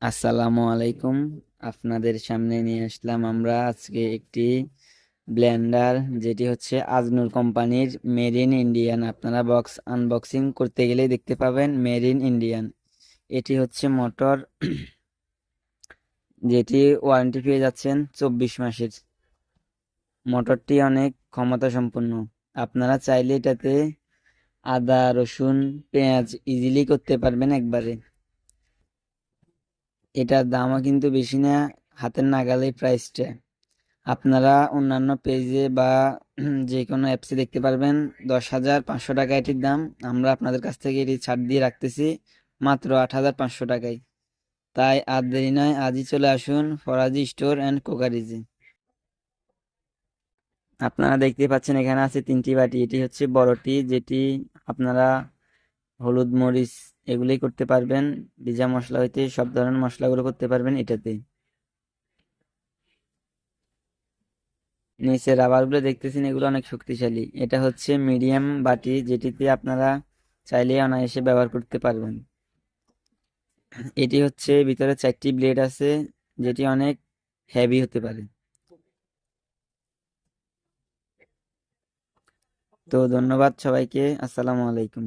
আসসালামু আলাইকুম। আপনাদের সামনে নিয়ে আসলাম আমরা আজকে একটি ব্লেন্ডার, যেটি হচ্ছে আজনুর কোম্পানির মেড ইন ইন্ডিয়ান। আপনারা বক্স আনবক্সিং করতে গেলে দেখতে পাবেন মেড ইন ইন্ডিয়ান। এটি হচ্ছে মোটর, যেটি ওয়ারেন্টি পেয়ে যাচ্ছেন 24 মাসের। মোটরটি অনেক ক্ষমতা সম্পন্ন। আপনারা চাইলে এটাতে আদা, রসুন, পেঁয়াজ ইজিলি করতে পারবেন একবারে। এটার দামও কিন্তু বেশি না, হাতের নাগালে প্রাইসটা। আপনারা অন্যান্য পেজে বা যে কোনো অ্যাপসে দেখতে পারবেন 10,500 টাকা এটির দাম। আমরা আপনাদের কাছ থেকে এটি ছাড় দিয়ে রাখতেছি মাত্র 8,500 টাকায়। তাই আর দেরি নয়, আজই চলে আসুন ফরাজি স্টোর অ্যান্ড কোকারিজে। আপনারা দেখতে পাচ্ছেন এখানে আছে 3টি বাটি। এটি হচ্ছে বড়টি, যেটি আপনারা হলুদ, মরিচ এগুলোই করতে পারবেন। ভিজা মশলা হইতে সব ধরনের মশলাগুলো করতে পারবেন এটাতে। নিচে রাবারগুলো দেখতেছেন, এগুলো অনেক শক্তিশালী। এটা হচ্ছে মিডিয়াম বাটি, যেটিতে আপনারা চাইলে অনায়াসে ব্যবহার করতে পারবেন। এটি হচ্ছে ভিতরে 4টি ব্লেড আছে, যেটি অনেক হেভি হতে পারে। তো ধন্যবাদ সবাইকে। আসসালামু আলাইকুম।